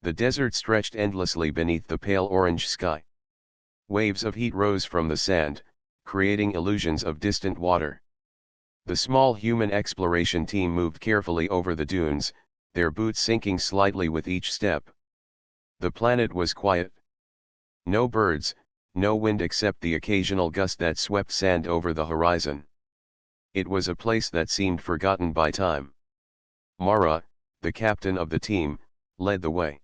The desert stretched endlessly beneath the pale orange sky. Waves of heat rose from the sand, creating illusions of distant water. The small human exploration team moved carefully over the dunes, their boots sinking slightly with each step. The planet was quiet. No birds, no wind except the occasional gust that swept sand over the horizon. It was a place that seemed forgotten by time. Mara, the captain of the team, led the way.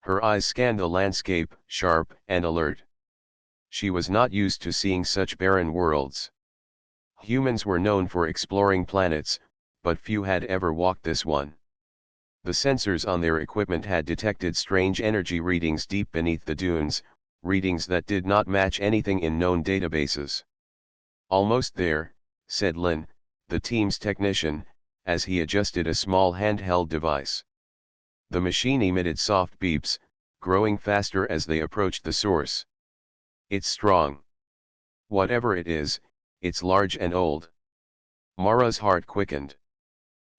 Her eyes scanned the landscape, sharp and alert. She was not used to seeing such barren worlds. Humans were known for exploring planets, but few had ever walked this one. The sensors on their equipment had detected strange energy readings deep beneath the dunes, readings that did not match anything in known databases. "Almost there," said Lin, the team's technician, as he adjusted a small handheld device. The machine emitted soft beeps, growing faster as they approached the source. "It's strong. Whatever it is, it's large and old." Mara's heart quickened.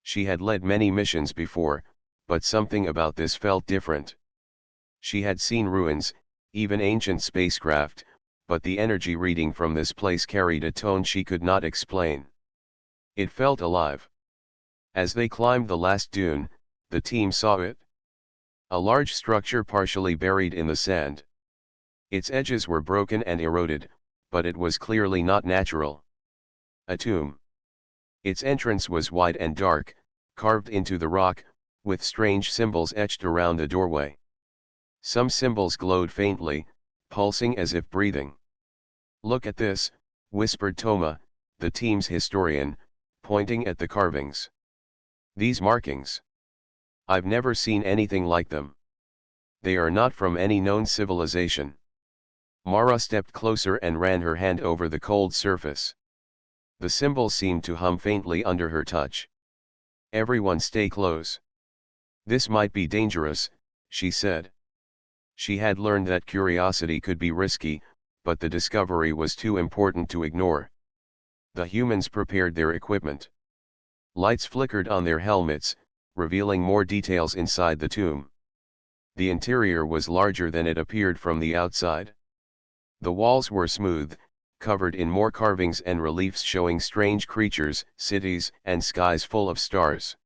She had led many missions before, but something about this felt different. She had seen ruins, even ancient spacecraft, but the energy reading from this place carried a tone she could not explain. It felt alive. As they climbed the last dune, the team saw it. A large structure partially buried in the sand. Its edges were broken and eroded, but it was clearly not natural. A tomb. Its entrance was wide and dark, carved into the rock, with strange symbols etched around the doorway. Some symbols glowed faintly, pulsing as if breathing. "Look at this," whispered Toma, the team's historian, pointing at the carvings. "These markings. I've never seen anything like them. They are not from any known civilization." Mara stepped closer and ran her hand over the cold surface. The symbols seemed to hum faintly under her touch. "Everyone stay close. This might be dangerous," she said. She had learned that curiosity could be risky, but the discovery was too important to ignore. The humans prepared their equipment. Lights flickered on their helmets, revealing more details inside the tomb. The interior was larger than it appeared from the outside. The walls were smooth, covered in more carvings and reliefs showing strange creatures, cities, and skies full of stars.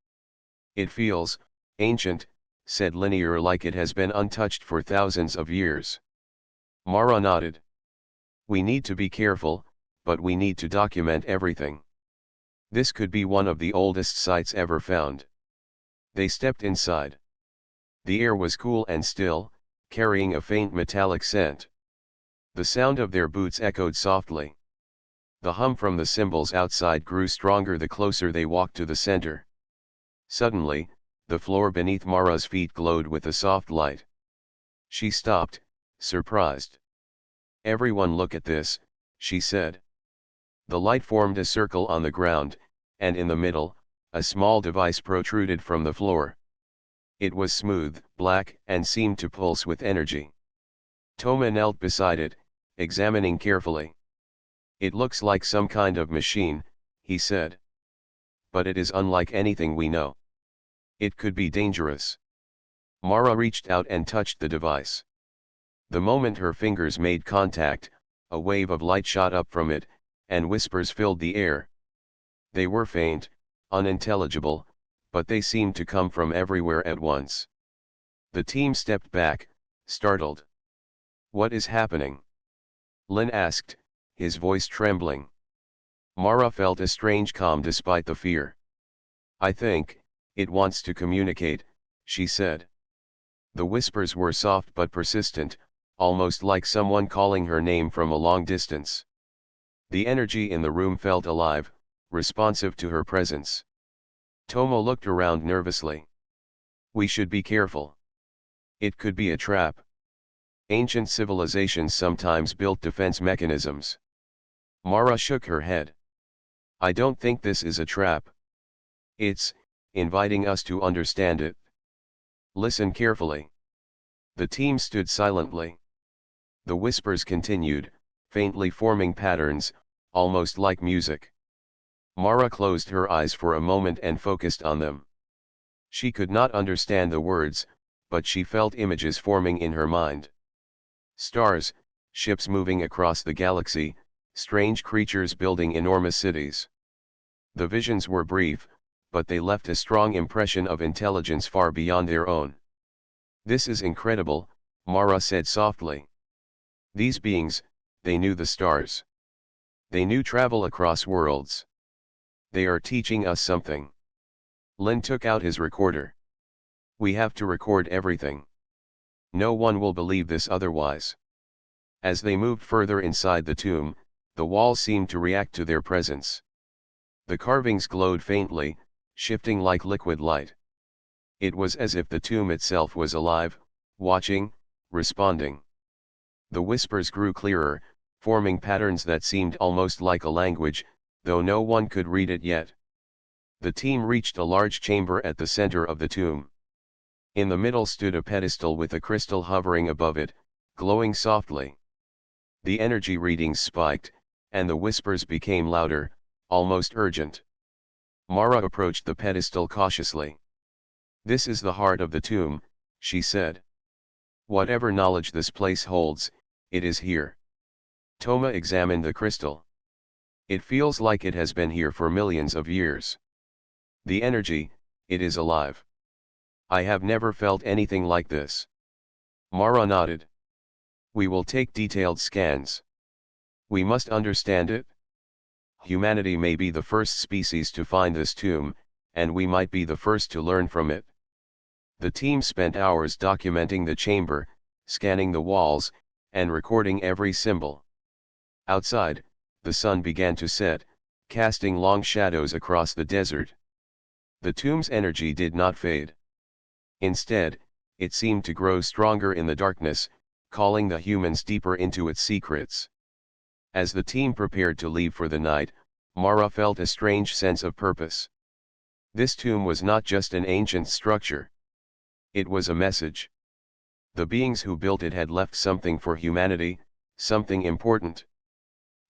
"It feels ancient," said Linear, "like it has been untouched for thousands of years." Mara nodded. "We need to be careful, but we need to document everything. This could be one of the oldest sites ever found." They stepped inside. The air was cool and still, carrying a faint metallic scent. The sound of their boots echoed softly. The hum from the symbols outside grew stronger the closer they walked to the center. Suddenly, the floor beneath Mara's feet glowed with a soft light. She stopped, surprised. "Everyone look at this," she said. The light formed a circle on the ground, and in the middle, a small device protruded from the floor. It was smooth, black, and seemed to pulse with energy. Toma knelt beside it, examining carefully. "It looks like some kind of machine," he said. "But it is unlike anything we know. It could be dangerous." Mara reached out and touched the device. The moment her fingers made contact, a wave of light shot up from it, and whispers filled the air. They were faint, unintelligible, but they seemed to come from everywhere at once. The team stepped back, startled. "What is happening?" Lin asked, his voice trembling. Mara felt a strange calm despite the fear. "I think it wants to communicate," she said. The whispers were soft but persistent, almost like someone calling her name from a long distance. The energy in the room felt alive, responsive to her presence. Toma looked around nervously. "We should be careful. It could be a trap. Ancient civilizations sometimes built defense mechanisms." Mara shook her head. "I don't think this is a trap. It's inviting us to understand it. Listen carefully." The team stood silently. The whispers continued, faintly forming patterns, almost like music. Mara closed her eyes for a moment and focused on them. She could not understand the words, but she felt images forming in her mind. Stars, ships moving across the galaxy, strange creatures building enormous cities. The visions were brief, but they left a strong impression of intelligence far beyond their own. "This is incredible," Mara said softly. "These beings, they knew the stars. They knew travel across worlds. They are teaching us something." Lin took out his recorder. "We have to record everything. No one will believe this otherwise." As they moved further inside the tomb, the walls seemed to react to their presence. The carvings glowed faintly, shifting like liquid light. It was as if the tomb itself was alive, watching, responding. The whispers grew clearer, forming patterns that seemed almost like a language, though no one could read it yet. The team reached a large chamber at the center of the tomb. In the middle stood a pedestal with a crystal hovering above it, glowing softly. The energy readings spiked, and the whispers became louder, almost urgent. Mara approached the pedestal cautiously. "This is the heart of the tomb," she said. "Whatever knowledge this place holds, it is here." Toma examined the crystal. "It feels like it has been here for millions of years. The energy, it is alive. I have never felt anything like this." Mara nodded. "We will take detailed scans. We must understand it. Humanity may be the first species to find this tomb, and we might be the first to learn from it." The team spent hours documenting the chamber, scanning the walls, and recording every symbol. Outside, the sun began to set, casting long shadows across the desert. The tomb's energy did not fade. Instead, it seemed to grow stronger in the darkness, calling the humans deeper into its secrets. As the team prepared to leave for the night, Mara felt a strange sense of purpose. This tomb was not just an ancient structure. It was a message. The beings who built it had left something for humanity, something important.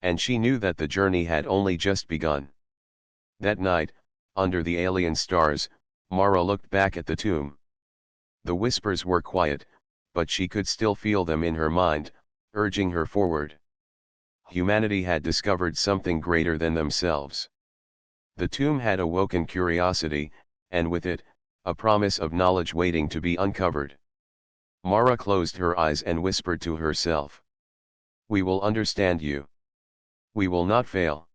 And she knew that the journey had only just begun. That night, under the alien stars, Mara looked back at the tomb. The whispers were quiet, but she could still feel them in her mind, urging her forward. Humanity had discovered something greater than themselves. The tomb had awoken curiosity, and with it, a promise of knowledge waiting to be uncovered. Mara closed her eyes and whispered to herself. "We will understand you. We will not fail."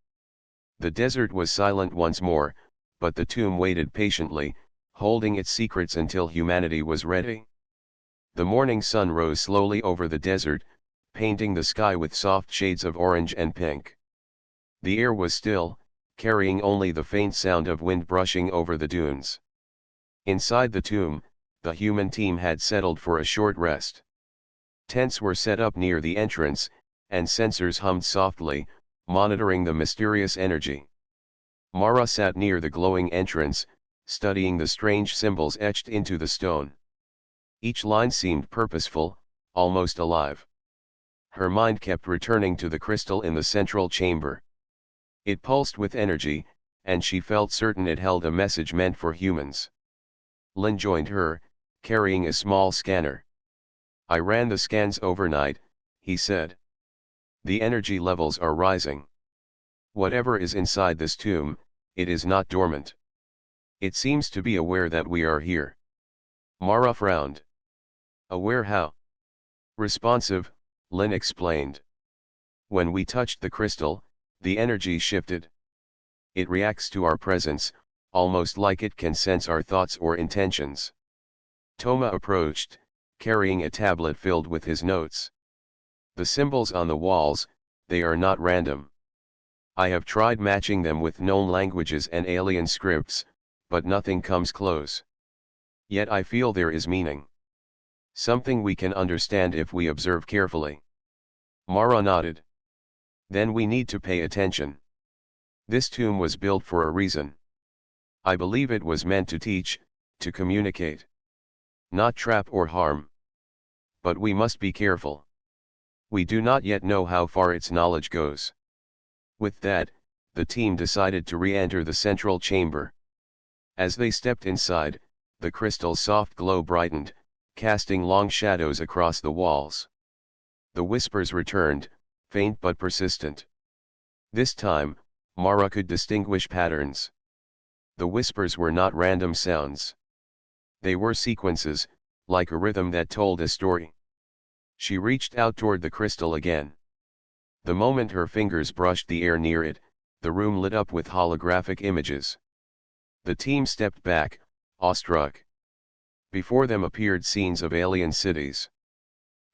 The desert was silent once more, but the tomb waited patiently, holding its secrets until humanity was ready. The morning sun rose slowly over the desert, painting the sky with soft shades of orange and pink. The air was still, carrying only the faint sound of wind brushing over the dunes. Inside the tomb, the human team had settled for a short rest. Tents were set up near the entrance, and sensors hummed softly, monitoring the mysterious energy. Mara sat near the glowing entrance, studying the strange symbols etched into the stone. Each line seemed purposeful, almost alive. Her mind kept returning to the crystal in the central chamber. It pulsed with energy, and she felt certain it held a message meant for humans. Lin joined her, carrying a small scanner. "I ran the scans overnight," he said. "The energy levels are rising. Whatever is inside this tomb, it is not dormant. It seems to be aware that we are here." Mara frowned. "Aware how?" "Responsive," Lin explained. "When we touched the crystal, the energy shifted. It reacts to our presence, almost like it can sense our thoughts or intentions." Toma approached, carrying a tablet filled with his notes. "The symbols on the walls, they are not random. I have tried matching them with known languages and alien scripts, but nothing comes close. Yet I feel there is meaning. Something we can understand if we observe carefully." Mara nodded. "Then we need to pay attention. This tomb was built for a reason. I believe it was meant to teach, to communicate. Not trap or harm. But we must be careful. We do not yet know how far its knowledge goes." With that, the team decided to re-enter the central chamber. As they stepped inside, the crystal's soft glow brightened, casting long shadows across the walls. The whispers returned, faint but persistent. This time, Mara could distinguish patterns. The whispers were not random sounds. They were sequences, like a rhythm that told a story. She reached out toward the crystal again. The moment her fingers brushed the air near it, the room lit up with holographic images. The team stepped back, awestruck. Before them appeared scenes of alien cities.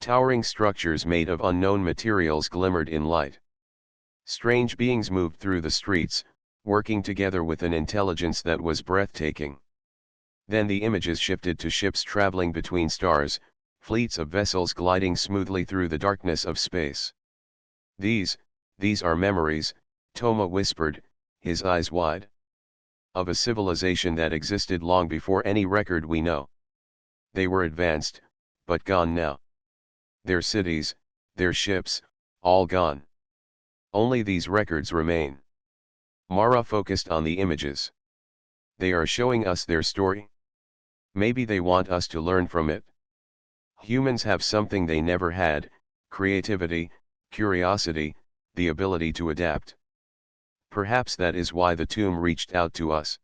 Towering structures made of unknown materials glimmered in light. Strange beings moved through the streets, working together with an intelligence that was breathtaking. Then the images shifted to ships traveling between stars, fleets of vessels gliding smoothly through the darkness of space. These are memories, Toma whispered, his eyes wide. Of a civilization that existed long before any record we know. They were advanced, but gone now. Their cities, their ships, all gone. Only these records remain. Mara focused on the images. They are showing us their story. Maybe they want us to learn from it. Humans have something they never had: creativity, curiosity, the ability to adapt. Perhaps that is why the tomb reached out to us.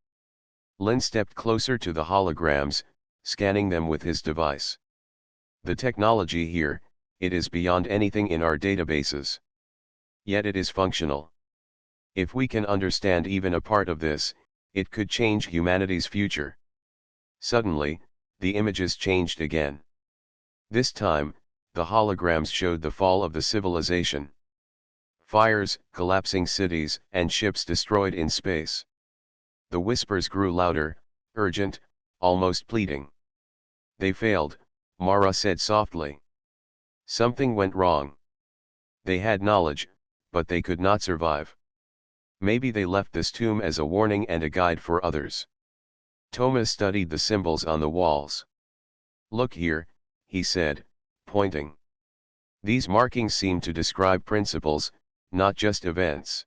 Lin stepped closer to the holograms, scanning them with his device. The technology here, it is beyond anything in our databases. Yet it is functional. If we can understand even a part of this, it could change humanity's future. Suddenly, the images changed again. This time, the holograms showed the fall of the civilization. Fires, collapsing cities, and ships destroyed in space. The whispers grew louder, urgent, almost pleading. They failed, Mara said softly. Something went wrong. They had knowledge, but they could not survive. Maybe they left this tomb as a warning and a guide for others. Thomas studied the symbols on the walls. Look here, he said, pointing. These markings seem to describe principles, not just events.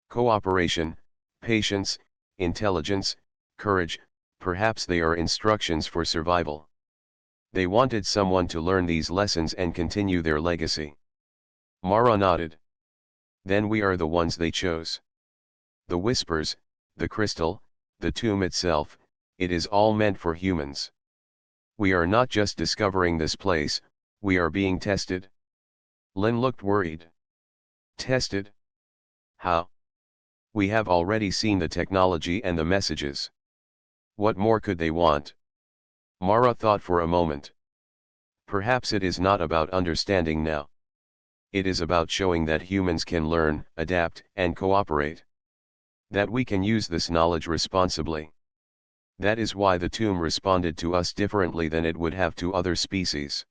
Cooperation, patience, intelligence, courage, perhaps they are instructions for survival. They wanted someone to learn these lessons and continue their legacy. Mara nodded. Then we are the ones they chose. The whispers, the crystal, the tomb itself, it is all meant for humans. We are not just discovering this place, we are being tested. Lin looked worried. Tested? How? We have already seen the technology and the messages. What more could they want? Mara thought for a moment. Perhaps it is not about understanding now. It is about showing that humans can learn, adapt, and cooperate. That we can use this knowledge responsibly. That is why the tomb responded to us differently than it would have to other species.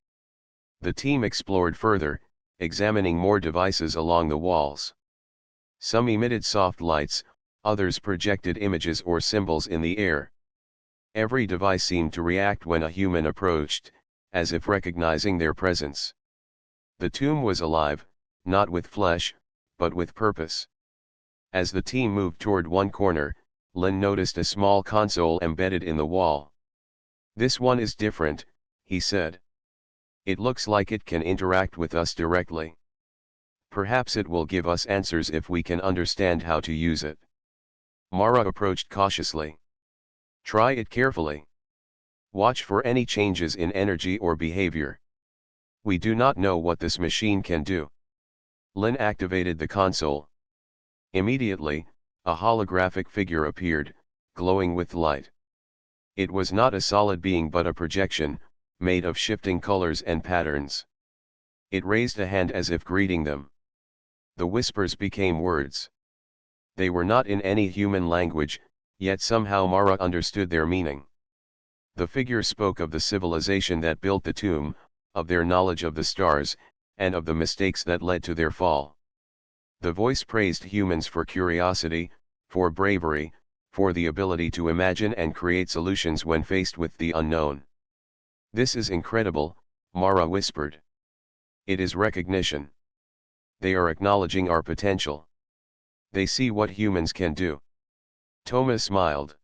The team explored further, examining more devices along the walls. Some emitted soft lights, others projected images or symbols in the air. Every device seemed to react when a human approached, as if recognizing their presence. The tomb was alive, not with flesh, but with purpose. As the team moved toward one corner, Lin noticed a small console embedded in the wall. This one is different, he said. It looks like it can interact with us directly. Perhaps it will give us answers if we can understand how to use it. Mara approached cautiously. Try it carefully. Watch for any changes in energy or behavior. We do not know what this machine can do. Lin activated the console. Immediately, a holographic figure appeared, glowing with light. It was not a solid being but a projection, made of shifting colors and patterns. It raised a hand as if greeting them. The whispers became words. They were not in any human language, yet somehow Mara understood their meaning. The figure spoke of the civilization that built the tomb, of their knowledge of the stars, and of the mistakes that led to their fall. The voice praised humans for curiosity, for bravery, for the ability to imagine and create solutions when faced with the unknown. This is incredible, Mara whispered. It is recognition. They are acknowledging our potential. They see what humans can do. Thomas smiled.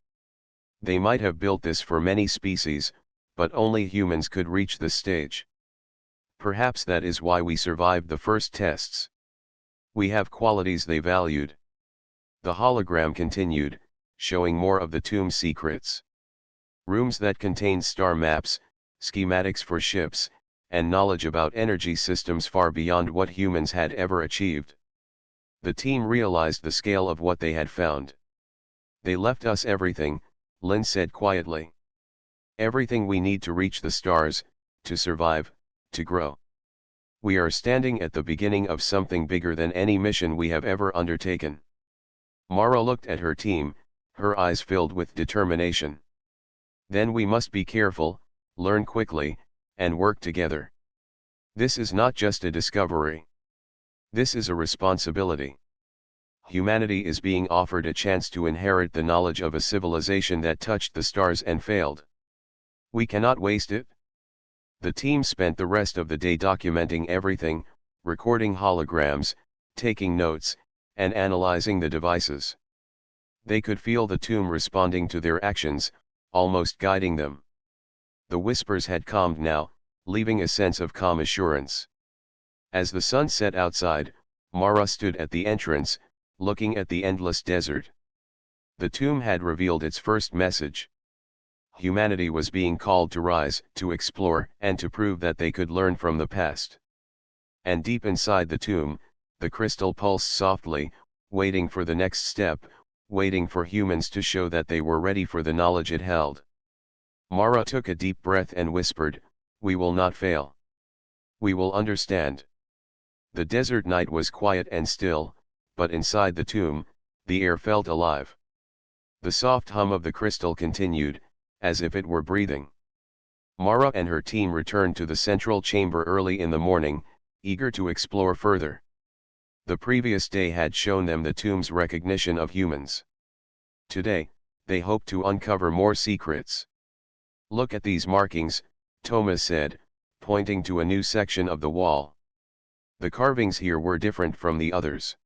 They might have built this for many species, but only humans could reach this stage. Perhaps that is why we survived the first tests. We have qualities they valued. The hologram continued, showing more of the tomb's secrets. Rooms that contained star maps, schematics for ships, and knowledge about energy systems far beyond what humans had ever achieved. The team realized the scale of what they had found. They left us everything, Lin said quietly. Everything we need to reach the stars, to survive, to grow. We are standing at the beginning of something bigger than any mission we have ever undertaken. Mara looked at her team, her eyes filled with determination. Then we must be careful, learn quickly, and work together. This is not just a discovery. This is a responsibility. Humanity is being offered a chance to inherit the knowledge of a civilization that touched the stars and failed. We cannot waste it. The team spent the rest of the day documenting everything, recording holograms, taking notes, and analyzing the devices. They could feel the tomb responding to their actions, almost guiding them. The whispers had calmed now, leaving a sense of calm assurance. As the sun set outside, Mara stood at the entrance, looking at the endless desert. The tomb had revealed its first message. Humanity was being called to rise, to explore, and to prove that they could learn from the past. And deep inside the tomb, the crystal pulsed softly, waiting for the next step, waiting for humans to show that they were ready for the knowledge it held. Mara took a deep breath and whispered, "We will not fail. We will understand." The desert night was quiet and still, but inside the tomb, the air felt alive. The soft hum of the crystal continued, as if it were breathing. Mara and her team returned to the central chamber early in the morning, eager to explore further. The previous day had shown them the tomb's recognition of humans. Today, they hoped to uncover more secrets. "Look at these markings," Thomas said, pointing to a new section of the wall. The carvings here were different from the others.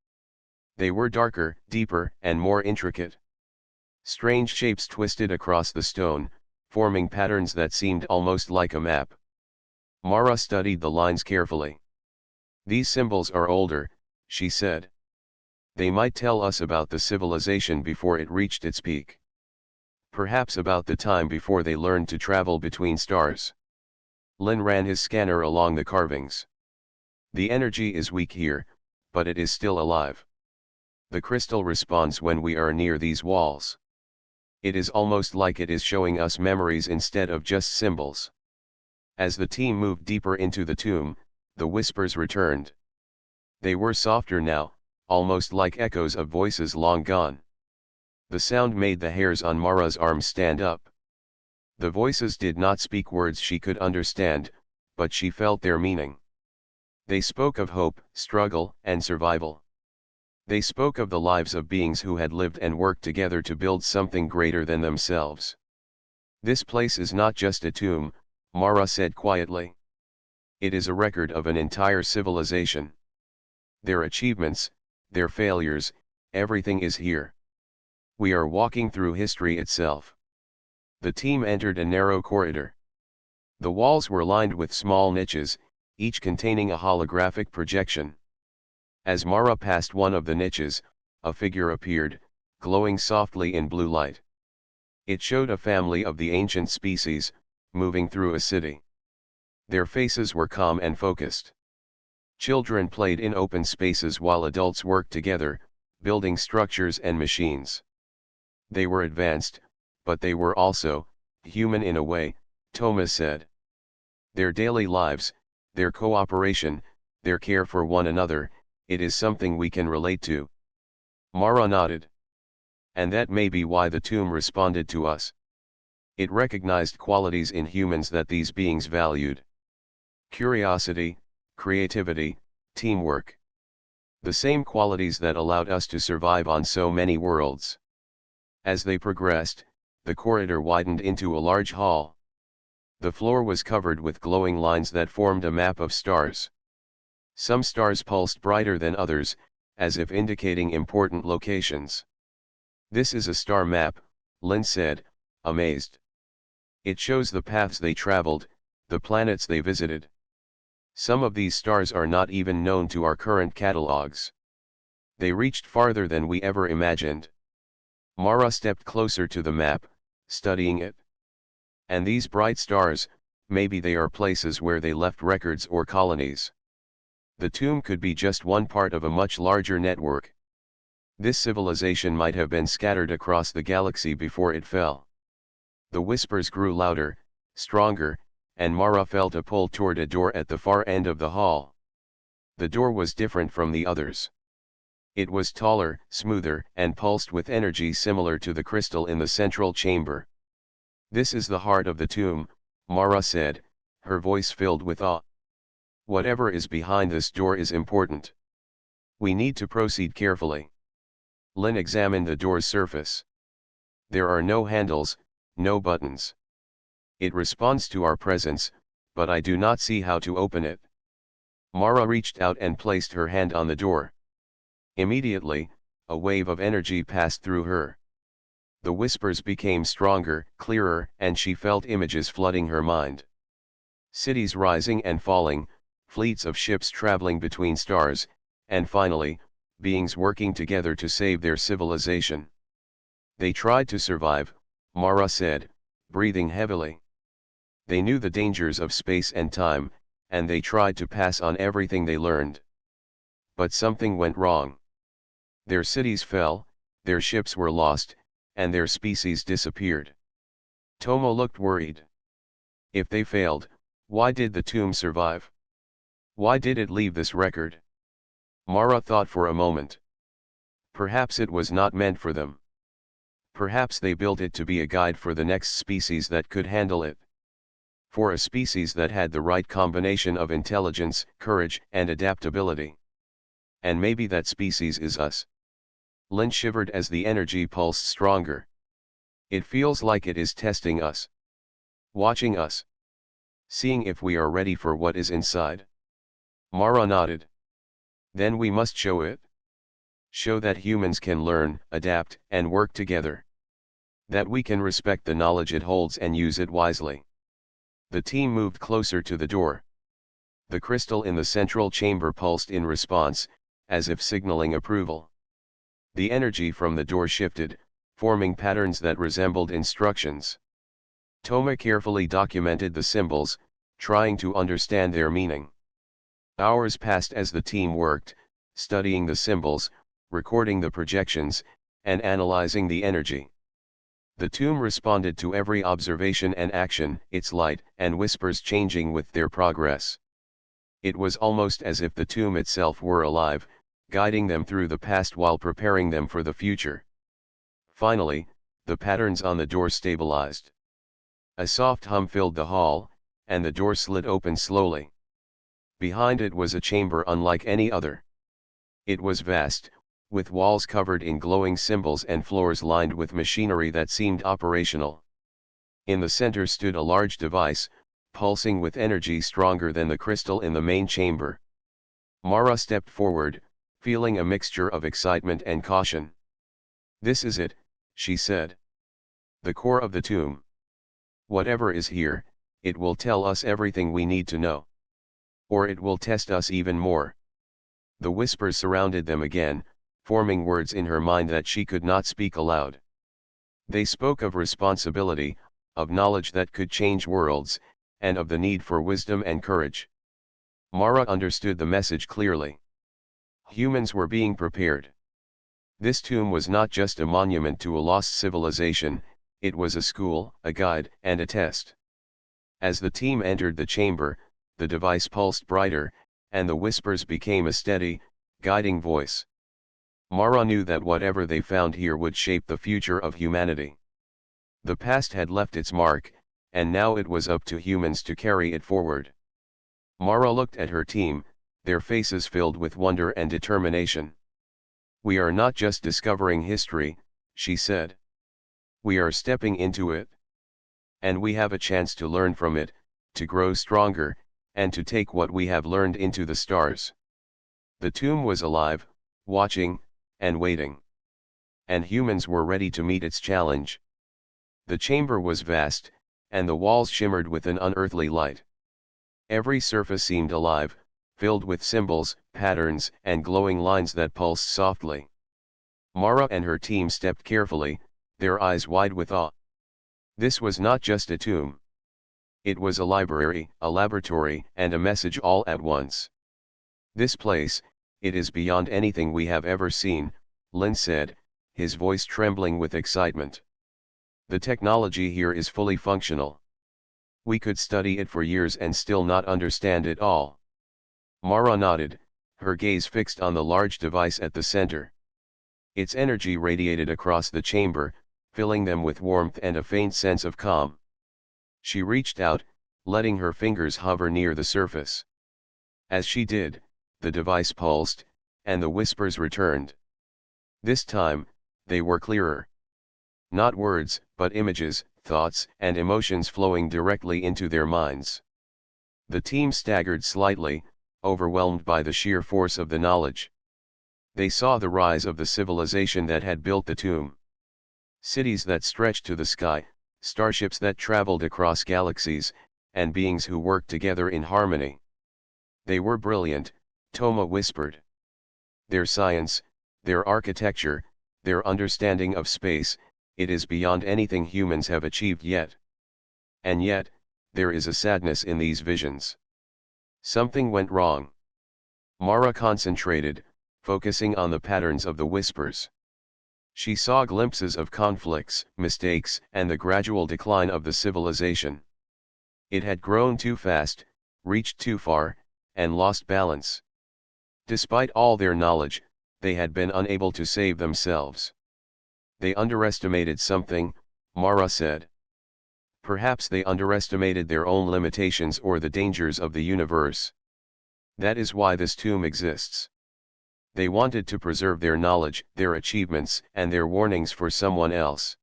They were darker, deeper, and more intricate. Strange shapes twisted across the stone, forming patterns that seemed almost like a map. Mara studied the lines carefully. "These symbols are older," she said. "They might tell us about the civilization before it reached its peak. Perhaps about the time before they learned to travel between stars." Lin ran his scanner along the carvings. "The energy is weak here, but it is still alive. The crystal responds when we are near these walls. It is almost like it is showing us memories instead of just symbols." As the team moved deeper into the tomb, the whispers returned. They were softer now, almost like echoes of voices long gone. The sound made the hairs on Mara's arms stand up. The voices did not speak words she could understand, but she felt their meaning. They spoke of hope, struggle, and survival. They spoke of the lives of beings who had lived and worked together to build something greater than themselves. "This place is not just a tomb," Mara said quietly. "It is a record of an entire civilization. Their achievements, their failures, everything is here. We are walking through history itself." The team entered a narrow corridor. The walls were lined with small niches, each containing a holographic projection. As Mara passed one of the niches, a figure appeared, glowing softly in blue light. It showed a family of the ancient species, moving through a city. Their faces were calm and focused. Children played in open spaces while adults worked together, building structures and machines. They were advanced, but they were also human in a way, Thomas said. Their daily lives, their cooperation, their care for one another, it is something we can relate to. Mara nodded. And that may be why the tomb responded to us. It recognized qualities in humans that these beings valued. Curiosity, creativity, teamwork. The same qualities that allowed us to survive on so many worlds. As they progressed, the corridor widened into a large hall. The floor was covered with glowing lines that formed a map of stars. Some stars pulsed brighter than others, as if indicating important locations. "This is a star map," Lin said, amazed. It shows the paths they traveled, the planets they visited. Some of these stars are not even known to our current catalogs. They reached farther than we ever imagined. Mara stepped closer to the map, studying it. And these bright stars, maybe they are places where they left records or colonies. The tomb could be just one part of a much larger network. This civilization might have been scattered across the galaxy before it fell. The whispers grew louder, stronger, and Mara felt a pull toward a door at the far end of the hall. The door was different from the others. It was taller, smoother, and pulsed with energy similar to the crystal in the central chamber. "This is the heart of the tomb," Mara said, her voice filled with awe. "Whatever is behind this door is important. We need to proceed carefully." Lin examined the door's surface. There are no handles, no buttons. It responds to our presence, but I do not see how to open it. Mara reached out and placed her hand on the door. Immediately, a wave of energy passed through her. The whispers became stronger, clearer, and she felt images flooding her mind. Cities rising and falling, fleets of ships traveling between stars, and finally, beings working together to save their civilization. "They tried to survive," Mara said, breathing heavily. "They knew the dangers of space and time, and they tried to pass on everything they learned. But something went wrong. Their cities fell, their ships were lost, and their species disappeared." Tomo looked worried. "If they failed, why did the tomb survive? Why did it leave this record?" Mara thought for a moment. Perhaps it was not meant for them. Perhaps they built it to be a guide for the next species that could handle it. For a species that had the right combination of intelligence, courage, and adaptability. And maybe that species is us. Lin shivered as the energy pulsed stronger. "It feels like it is testing us. Watching us. Seeing if we are ready for what is inside." Mara nodded. "Then we must show it. Show that humans can learn, adapt, and work together. That we can respect the knowledge it holds and use it wisely." The team moved closer to the door. The crystal in the central chamber pulsed in response, as if signaling approval. The energy from the door shifted, forming patterns that resembled instructions. Toma carefully documented the symbols, trying to understand their meaning. Hours passed as the team worked, studying the symbols, recording the projections, and analyzing the energy. The tomb responded to every observation and action, its light and whispers changing with their progress. It was almost as if the tomb itself were alive, guiding them through the past while preparing them for the future. Finally, the patterns on the door stabilized. A soft hum filled the hall, and the door slid open slowly. Behind it was a chamber unlike any other. It was vast, with walls covered in glowing symbols and floors lined with machinery that seemed operational. In the center stood a large device, pulsing with energy stronger than the crystal in the main chamber. Mara stepped forward, feeling a mixture of excitement and caution. "This is it," she said. "The core of the tomb. Whatever is here, it will tell us everything we need to know. Or it will test us even more." The whispers surrounded them again, forming words in her mind that she could not speak aloud. They spoke of responsibility, of knowledge that could change worlds, and of the need for wisdom and courage. Mara understood the message clearly. Humans were being prepared. This tomb was not just a monument to a lost civilization, it was a school, a guide, and a test. As the team entered the chamber, the device pulsed brighter, and the whispers became a steady, guiding voice. Mara knew that whatever they found here would shape the future of humanity. The past had left its mark, and now it was up to humans to carry it forward. Mara looked at her team, their faces filled with wonder and determination. "We are not just discovering history," she said. "We are stepping into it. And we have a chance to learn from it, to grow stronger, and to take what we have learned into the stars." The tomb was alive, watching, and waiting. And humans were ready to meet its challenge. The chamber was vast, and the walls shimmered with an unearthly light. Every surface seemed alive, filled with symbols, patterns, and glowing lines that pulsed softly. Mara and her team stepped carefully, their eyes wide with awe. This was not just a tomb. It was a library, a laboratory, and a message all at once. This place, it is beyond anything we have ever seen, Lin said, his voice trembling with excitement. The technology here is fully functional. We could study it for years and still not understand it all. Mara nodded, her gaze fixed on the large device at the center. Its energy radiated across the chamber, filling them with warmth and a faint sense of calm. She reached out, letting her fingers hover near the surface. As she did, the device pulsed, and the whispers returned. This time, they were clearer. Not words, but images, thoughts, and emotions flowing directly into their minds. The team staggered slightly, overwhelmed by the sheer force of the knowledge. They saw the rise of the civilization that had built the tomb. Cities that stretched to the sky, starships that traveled across galaxies, and beings who worked together in harmony. They were brilliant, Toma whispered. Their science, their architecture, their understanding of space, it is beyond anything humans have achieved yet. And yet, there is a sadness in these visions. Something went wrong. Mara concentrated, focusing on the patterns of the whispers. She saw glimpses of conflicts, mistakes, and the gradual decline of the civilization. It had grown too fast, reached too far, and lost balance. Despite all their knowledge, they had been unable to save themselves. They underestimated something, Mara said. Perhaps they underestimated their own limitations or the dangers of the universe. That is why this tomb exists. They wanted to preserve their knowledge, their achievements, and their warnings for someone else.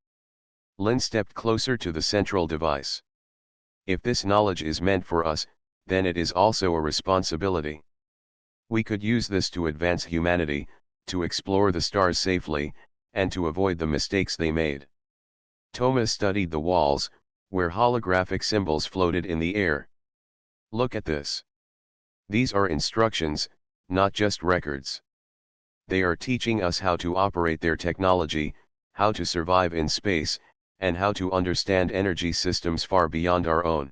Lin stepped closer to the central device. If this knowledge is meant for us, then it is also a responsibility. We could use this to advance humanity, to explore the stars safely, and to avoid the mistakes they made. Toma studied the walls, where holographic symbols floated in the air. Look at this. These are instructions, not just records. They are teaching us how to operate their technology, how to survive in space, and how to understand energy systems far beyond our own.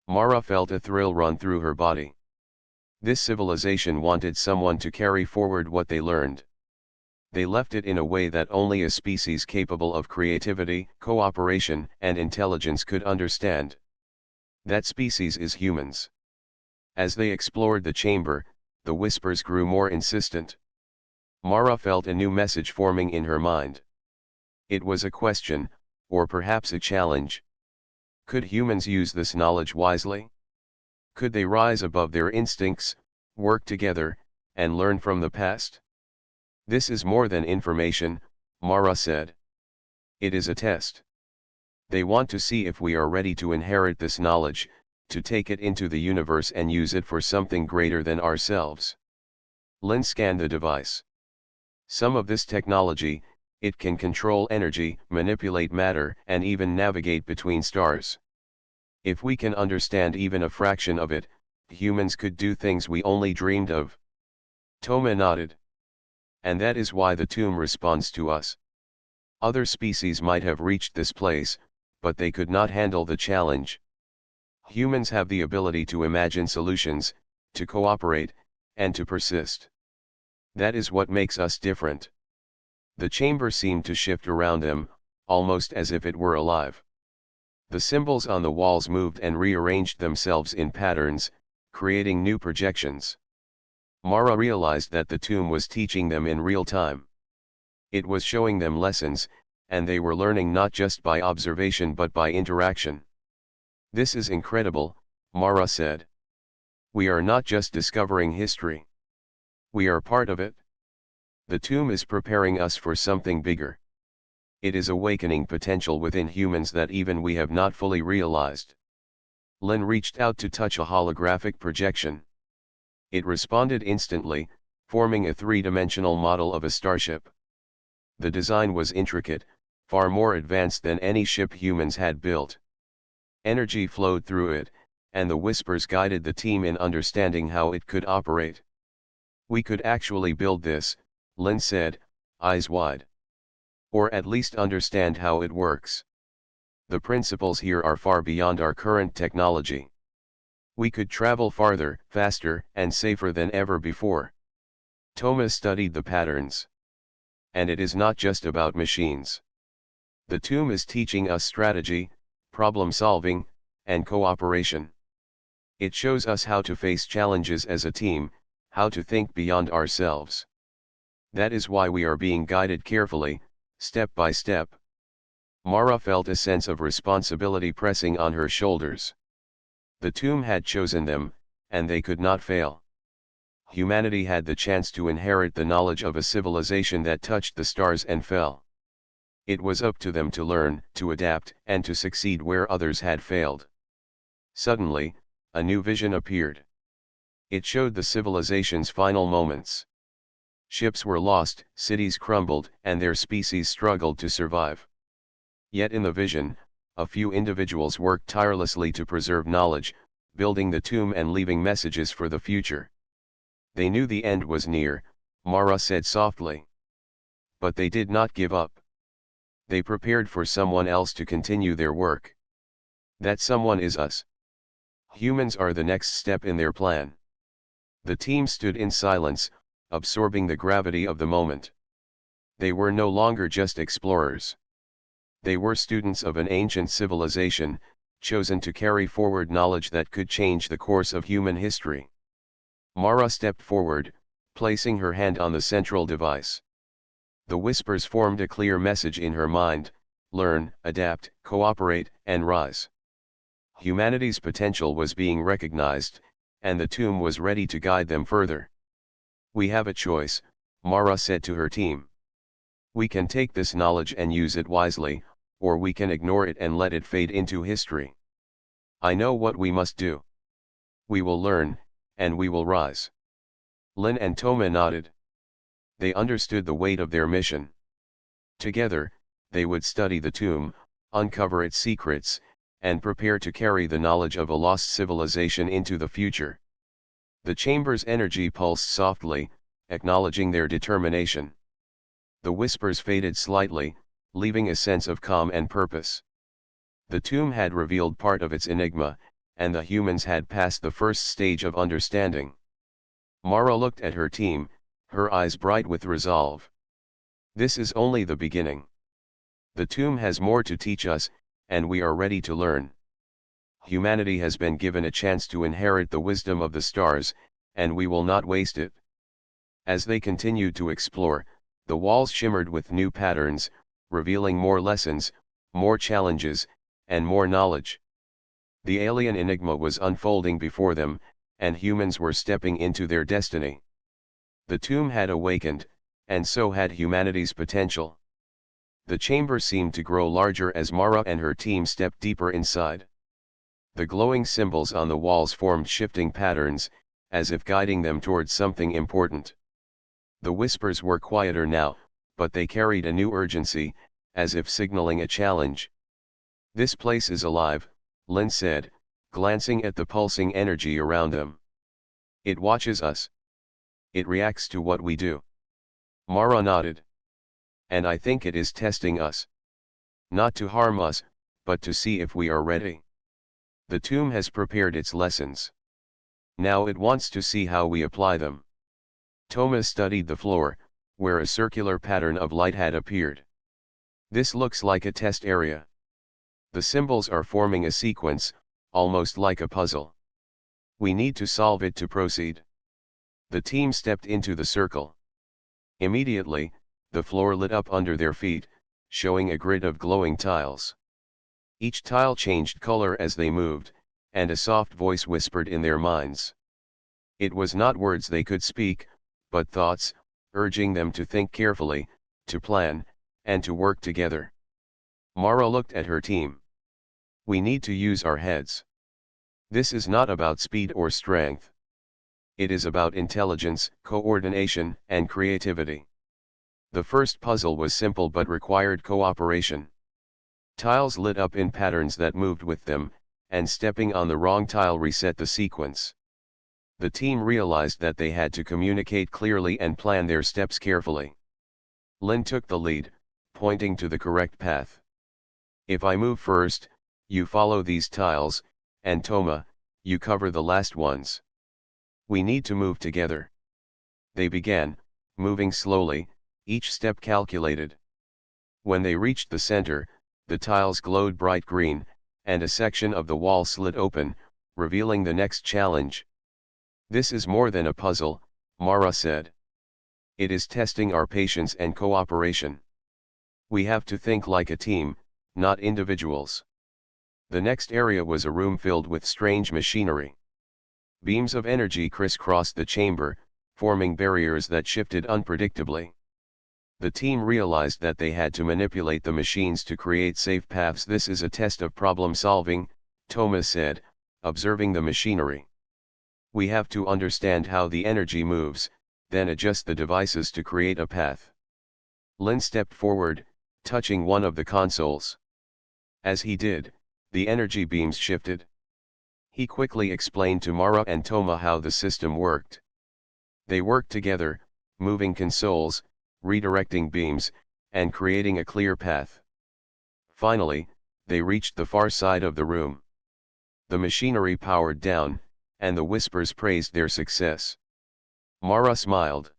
Mara felt a thrill run through her body. This civilization wanted someone to carry forward what they learned. They left it in a way that only a species capable of creativity, cooperation, and intelligence could understand. That species is humans. As they explored the chamber, the whispers grew more insistent. Mara felt a new message forming in her mind. It was a question, or perhaps a challenge. Could humans use this knowledge wisely? Could they rise above their instincts, work together, and learn from the past? This is more than information, Mara said. It is a test. They want to see if we are ready to inherit this knowledge, to take it into the universe and use it for something greater than ourselves. Lin scanned the device. Some of this technology, it can control energy, manipulate matter, and even navigate between stars. If we can understand even a fraction of it, humans could do things we only dreamed of. Toma nodded. And that is why the tomb responds to us. Other species might have reached this place, but they could not handle the challenge. Humans have the ability to imagine solutions, to cooperate, and to persist. That is what makes us different. The chamber seemed to shift around them, almost as if it were alive. The symbols on the walls moved and rearranged themselves in patterns, creating new projections. Mara realized that the tomb was teaching them in real time. It was showing them lessons, and they were learning not just by observation but by interaction. This is incredible, Mara said. We are not just discovering history. We are part of it. The tomb is preparing us for something bigger. It is awakening potential within humans that even we have not fully realized. Lin reached out to touch a holographic projection. It responded instantly, forming a three-dimensional model of a starship. The design was intricate, far more advanced than any ship humans had built. Energy flowed through it, and the whispers guided the team in understanding how it could operate. "We could actually build this," Lin said, eyes wide. "Or at least understand how it works. The principles here are far beyond our current technology. We could travel farther, faster, and safer than ever before." Thomas studied the patterns. "And it is not just about machines. The tomb is teaching us strategy, problem solving, and cooperation. It shows us how to face challenges as a team, how to think beyond ourselves. That is why we are being guided carefully, step by step." Mara felt a sense of responsibility pressing on her shoulders. The tomb had chosen them, and they could not fail. Humanity had the chance to inherit the knowledge of a civilization that touched the stars and fell. It was up to them to learn, to adapt, and to succeed where others had failed. Suddenly, a new vision appeared. It showed the civilization's final moments. Ships were lost, cities crumbled, and their species struggled to survive. Yet in the vision, a few individuals worked tirelessly to preserve knowledge, building the tomb and leaving messages for the future. "They knew the end was near," Mara said softly. "But they did not give up. They prepared for someone else to continue their work. That someone is us. Humans are the next step in their plan." The team stood in silence, absorbing the gravity of the moment. They were no longer just explorers. They were students of an ancient civilization, chosen to carry forward knowledge that could change the course of human history. Mara stepped forward, placing her hand on the central device. The whispers formed a clear message in her mind: learn, adapt, cooperate, and rise. Humanity's potential was being recognized, and the tomb was ready to guide them further. "We have a choice," Mara said to her team. "We can take this knowledge and use it wisely, or we can ignore it and let it fade into history. I know what we must do. We will learn, and we will rise." Lin and Toma nodded. They understood the weight of their mission. Together, they would study the tomb, uncover its secrets, and prepare to carry the knowledge of a lost civilization into the future. The chamber's energy pulsed softly, acknowledging their determination. The whispers faded slightly, leaving a sense of calm and purpose. The tomb had revealed part of its enigma, and the humans had passed the first stage of understanding. Mara looked at her team, her eyes bright with resolve. "This is only the beginning. The tomb has more to teach us, and we are ready to learn. Humanity has been given a chance to inherit the wisdom of the stars, and we will not waste it." As they continued to explore, the walls shimmered with new patterns, revealing more lessons, more challenges, and more knowledge. The alien enigma was unfolding before them, and humans were stepping into their destiny. The tomb had awakened, and so had humanity's potential. The chamber seemed to grow larger as Mara and her team stepped deeper inside. The glowing symbols on the walls formed shifting patterns, as if guiding them towards something important. The whispers were quieter now, but they carried a new urgency, as if signaling a challenge. "This place is alive," Lin said, glancing at the pulsing energy around them. "It watches us. It reacts to what we do." Mara nodded. "And I think it is testing us. Not to harm us, but to see if we are ready. The tomb has prepared its lessons. Now it wants to see how we apply them." Thomas studied the floor, where a circular pattern of light had appeared. "This looks like a test area. The symbols are forming a sequence, almost like a puzzle. We need to solve it to proceed." The team stepped into the circle. Immediately, the floor lit up under their feet, showing a grid of glowing tiles. Each tile changed color as they moved, and a soft voice whispered in their minds. It was not words they could speak, but thoughts, urging them to think carefully, to plan, and to work together. Mara looked at her team. "We need to use our heads. This is not about speed or strength. It is about intelligence, coordination, and creativity." The first puzzle was simple but required cooperation. Tiles lit up in patterns that moved with them, and stepping on the wrong tile reset the sequence. The team realized that they had to communicate clearly and plan their steps carefully. Lin took the lead, pointing to the correct path. If I move first, you follow these tiles, and Toma, you cover the last ones. We need to move together. They began, moving slowly, each step calculated. When they reached the center, the tiles glowed bright green, and a section of the wall slid open, revealing the next challenge. This is more than a puzzle, Mara said. It is testing our patience and cooperation. We have to think like a team, not individuals. The next area was a room filled with strange machinery. Beams of energy crisscrossed the chamber, forming barriers that shifted unpredictably. The team realized that they had to manipulate the machines to create safe paths. This is a test of problem solving, Thomas said, observing the machinery. We have to understand how the energy moves, then adjust the devices to create a path. Lin stepped forward, touching one of the consoles. As he did, the energy beams shifted. He quickly explained to Mara and Toma how the system worked. They worked together, moving consoles, redirecting beams, and creating a clear path. Finally, they reached the far side of the room. The machinery powered down, and the whispers praised their success. Mara smiled.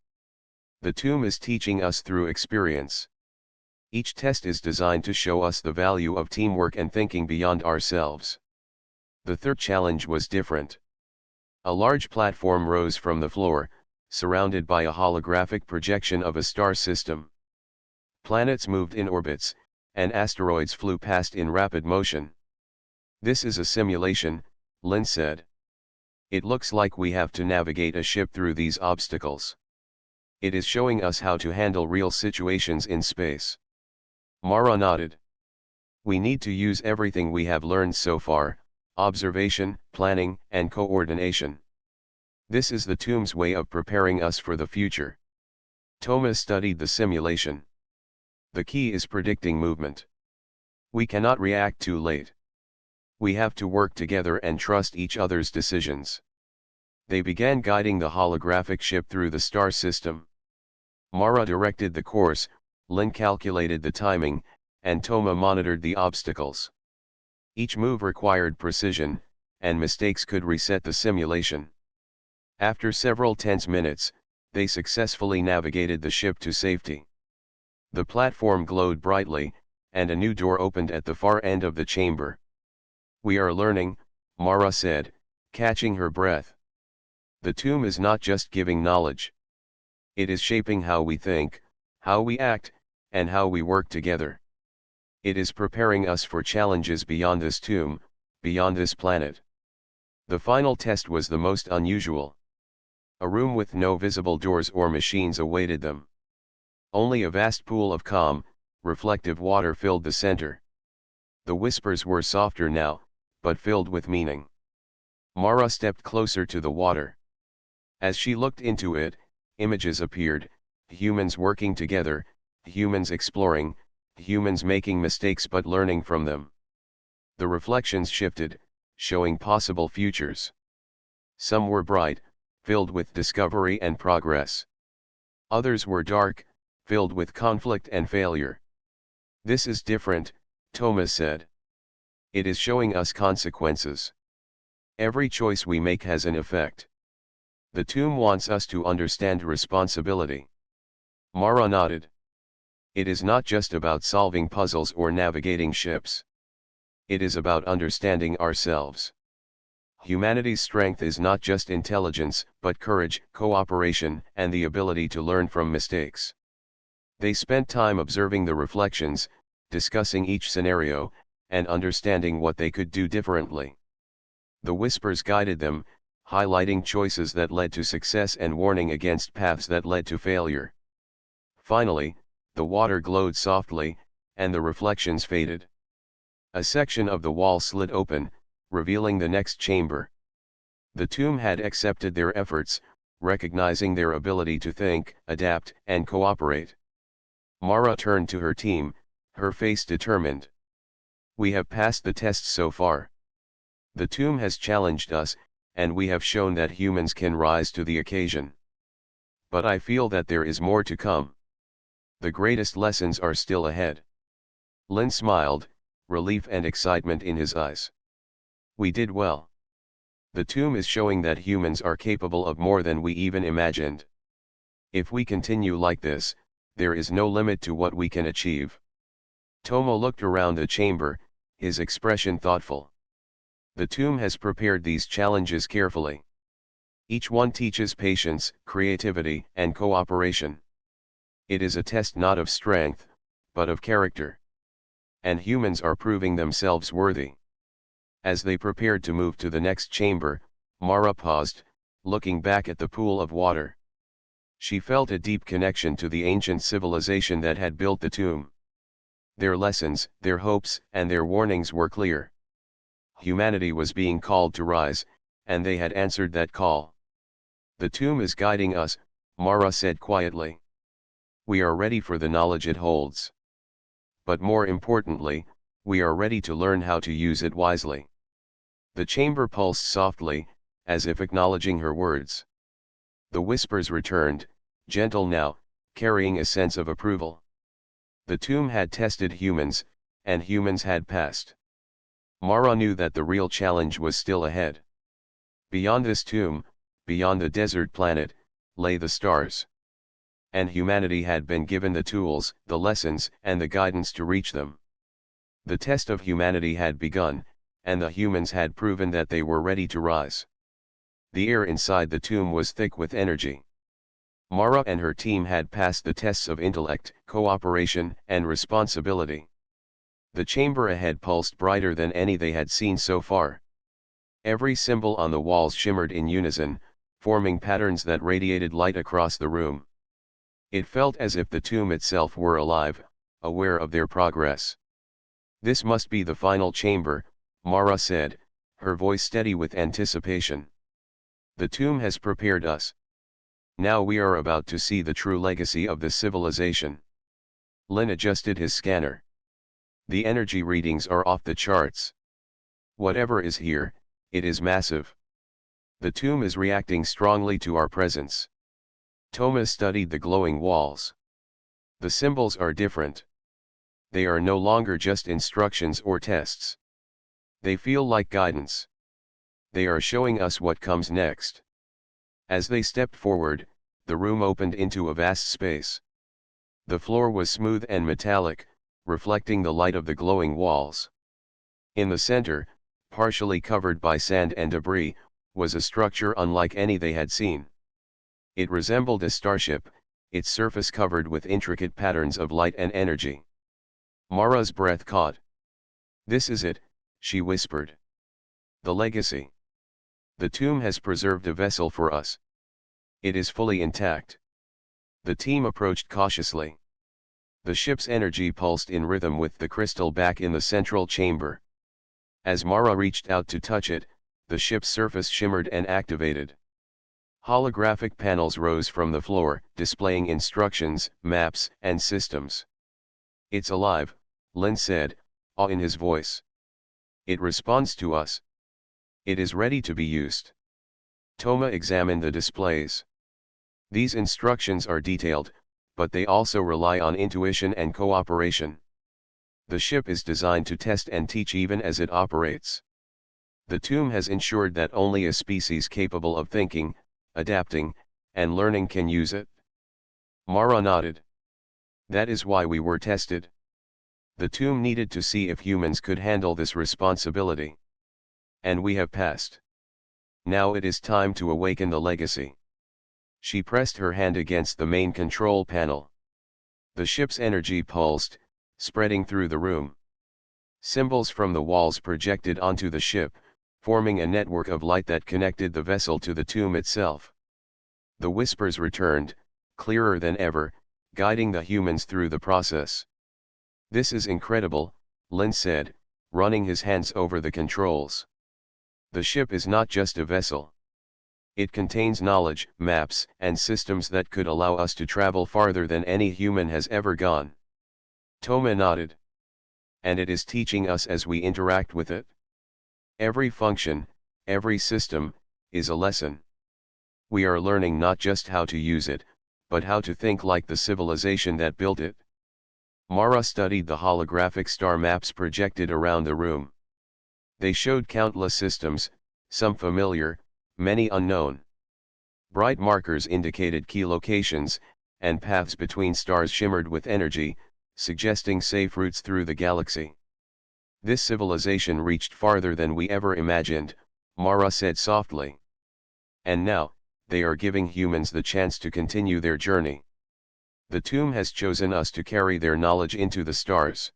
The tomb is teaching us through experience. Each test is designed to show us the value of teamwork and thinking beyond ourselves. The third challenge was different. A large platform rose from the floor, surrounded by a holographic projection of a star system. Planets moved in orbits, and asteroids flew past in rapid motion. This is a simulation, Lin said. It looks like we have to navigate a ship through these obstacles. It is showing us how to handle real situations in space. Mara nodded. We need to use everything we have learned so far, observation, planning, and coordination. This is the tomb's way of preparing us for the future. Thomas studied the simulation. The key is predicting movement. We cannot react too late. We have to work together and trust each other's decisions. They began guiding the holographic ship through the star system. Mara directed the course, Lin calculated the timing, and Toma monitored the obstacles. Each move required precision, and mistakes could reset the simulation. After several tense minutes, they successfully navigated the ship to safety. The platform glowed brightly, and a new door opened at the far end of the chamber. We are learning, Mara said, catching her breath. The tomb is not just giving knowledge. It is shaping how we think, how we act, and how we work together. It is preparing us for challenges beyond this tomb, beyond this planet. The final test was the most unusual. A room with no visible doors or machines awaited them. Only a vast pool of calm, reflective water filled the center. The whispers were softer now, but filled with meaning. Mara stepped closer to the water. As she looked into it, images appeared, humans working together, humans exploring, humans making mistakes but learning from them. The reflections shifted, showing possible futures. Some were bright, filled with discovery and progress. Others were dark, filled with conflict and failure. This is different, Thomas said. It is showing us consequences. Every choice we make has an effect. The tomb wants us to understand responsibility. Mara nodded. It is not just about solving puzzles or navigating ships. It is about understanding ourselves. Humanity's strength is not just intelligence, but courage, cooperation, and the ability to learn from mistakes. They spent time observing the reflections, discussing each scenario, and understanding what they could do differently. The whispers guided them, highlighting choices that led to success and warning against paths that led to failure. Finally, the water glowed softly, and the reflections faded. A section of the wall slid open, revealing the next chamber. The tomb had accepted their efforts, recognizing their ability to think, adapt, and cooperate. Mara turned to her team, her face determined. We have passed the test so far. The tomb has challenged us, and we have shown that humans can rise to the occasion. But I feel that there is more to come. The greatest lessons are still ahead. Lin smiled, relief and excitement in his eyes. We did well. The tomb is showing that humans are capable of more than we even imagined. If we continue like this, there is no limit to what we can achieve. Toma looked around the chamber, his expression thoughtful. The tomb has prepared these challenges carefully. Each one teaches patience, creativity, and cooperation. It is a test not of strength, but of character. And humans are proving themselves worthy. As they prepared to move to the next chamber, Mara paused, looking back at the pool of water. She felt a deep connection to the ancient civilization that had built the tomb. Their lessons, their hopes, and their warnings were clear. Humanity was being called to rise, and they had answered that call. The tomb is guiding us, Mara said quietly. We are ready for the knowledge it holds. But more importantly, we are ready to learn how to use it wisely. The chamber pulsed softly, as if acknowledging her words. The whispers returned, gentle now, carrying a sense of approval. The tomb had tested humans, and humans had passed. Mara knew that the real challenge was still ahead. Beyond this tomb, beyond the desert planet, lay the stars. And humanity had been given the tools, the lessons, and the guidance to reach them. The test of humanity had begun, and the humans had proven that they were ready to rise. The air inside the tomb was thick with energy. Mara and her team had passed the tests of intellect, cooperation, and responsibility. The chamber ahead pulsed brighter than any they had seen so far. Every symbol on the walls shimmered in unison, forming patterns that radiated light across the room. It felt as if the tomb itself were alive, aware of their progress. This must be the final chamber, Mara said, her voice steady with anticipation. The tomb has prepared us. Now we are about to see the true legacy of this civilization. Lin adjusted his scanner. The energy readings are off the charts. Whatever is here, it is massive. The tomb is reacting strongly to our presence. Toma studied the glowing walls. The symbols are different. They are no longer just instructions or tests. They feel like guidance. They are showing us what comes next. As they stepped forward, the room opened into a vast space. The floor was smooth and metallic, reflecting the light of the glowing walls. In the center, partially covered by sand and debris, was a structure unlike any they had seen. It resembled a starship, its surface covered with intricate patterns of light and energy. Mara's breath caught. This is it, she whispered. The legacy. The tomb has preserved a vessel for us. It is fully intact. The team approached cautiously. The ship's energy pulsed in rhythm with the crystal back in the central chamber. As Mara reached out to touch it, the ship's surface shimmered and activated. Holographic panels rose from the floor, displaying instructions, maps, and systems. It's alive, Lin said, awe in his voice. It responds to us. It is ready to be used. Toma examined the displays. These instructions are detailed, but they also rely on intuition and cooperation. The ship is designed to test and teach even as it operates. The tomb has ensured that only a species capable of thinking, adapting, and learning can use it. Mara nodded. That is why we were tested. The tomb needed to see if humans could handle this responsibility. And we have passed. Now it is time to awaken the legacy. She pressed her hand against the main control panel. The ship's energy pulsed, spreading through the room. Symbols from the walls projected onto the ship, forming a network of light that connected the vessel to the tomb itself. The whispers returned, clearer than ever, guiding the humans through the process. This is incredible, Lin said, running his hands over the controls. The ship is not just a vessel. It contains knowledge, maps, and systems that could allow us to travel farther than any human has ever gone. Toma nodded. And it is teaching us as we interact with it. Every function, every system, is a lesson. We are learning not just how to use it, but how to think like the civilization that built it. Mara studied the holographic star maps projected around the room. They showed countless systems, some familiar, many unknown. Bright markers indicated key locations, and paths between stars shimmered with energy, suggesting safe routes through the galaxy. This civilization reached farther than we ever imagined, Mara said softly. And now, they are giving humans the chance to continue their journey. The tomb has chosen us to carry their knowledge into the stars.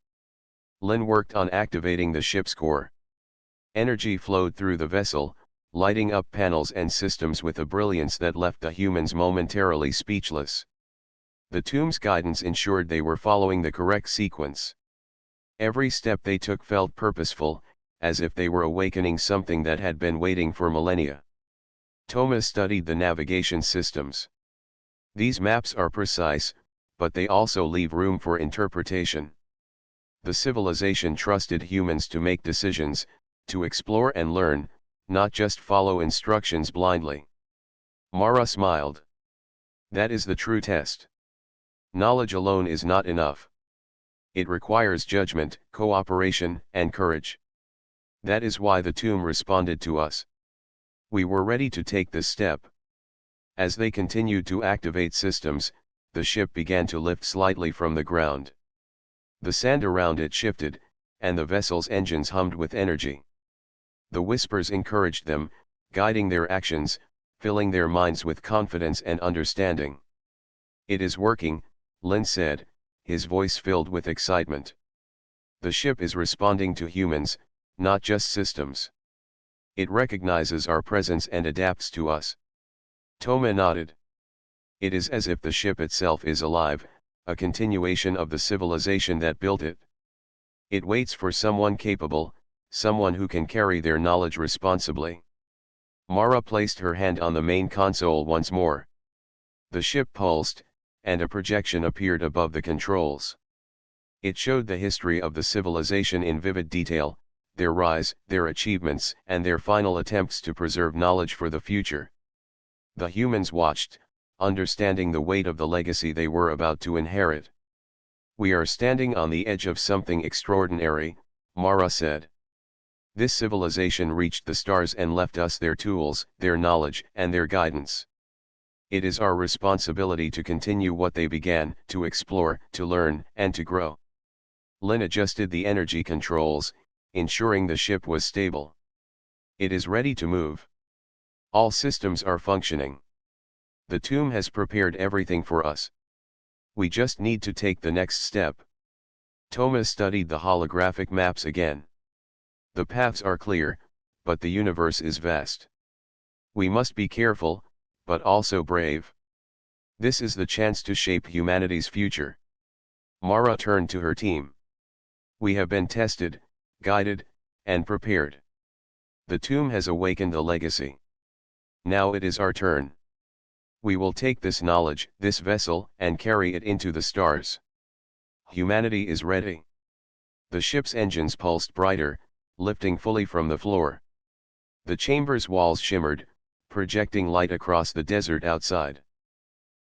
Lin worked on activating the ship's core. Energy flowed through the vessel, lighting up panels and systems with a brilliance that left the humans momentarily speechless. The tomb's guidance ensured they were following the correct sequence. Every step they took felt purposeful, as if they were awakening something that had been waiting for millennia. Thomas studied the navigation systems. These maps are precise, but they also leave room for interpretation. The civilization trusted humans to make decisions, to explore and learn, not just follow instructions blindly. Mara smiled. That is the true test. Knowledge alone is not enough. It requires judgment, cooperation, and courage. That is why the tomb responded to us. We were ready to take this step. As they continued to activate systems, the ship began to lift slightly from the ground. The sand around it shifted, and the vessel's engines hummed with energy. The whispers encouraged them, guiding their actions, filling their minds with confidence and understanding. It is working, Lin said, his voice filled with excitement. The ship is responding to humans, not just systems. It recognizes our presence and adapts to us. Toma nodded. It is as if the ship itself is alive, a continuation of the civilization that built it. It waits for someone capable, someone who can carry their knowledge responsibly. Mara placed her hand on the main console once more. The ship pulsed, and a projection appeared above the controls. It showed the history of the civilization in vivid detail, their rise, their achievements, and their final attempts to preserve knowledge for the future. The humans watched, understanding the weight of the legacy they were about to inherit. We are standing on the edge of something extraordinary, Mara said. This civilization reached the stars and left us their tools, their knowledge, and their guidance. It is our responsibility to continue what they began, to explore, to learn, and to grow. Lin adjusted the energy controls, ensuring the ship was stable. It is ready to move. All systems are functioning. The tomb has prepared everything for us. We just need to take the next step. Thomas studied the holographic maps again. The paths are clear, but the universe is vast. We must be careful, but also brave. This is the chance to shape humanity's future. Mara turned to her team. We have been tested, guided, and prepared. The tomb has awakened a legacy. Now it is our turn. We will take this knowledge, this vessel, and carry it into the stars. Humanity is ready. The ship's engines pulsed brighter, lifting fully from the floor. The chamber's walls shimmered, projecting light across the desert outside.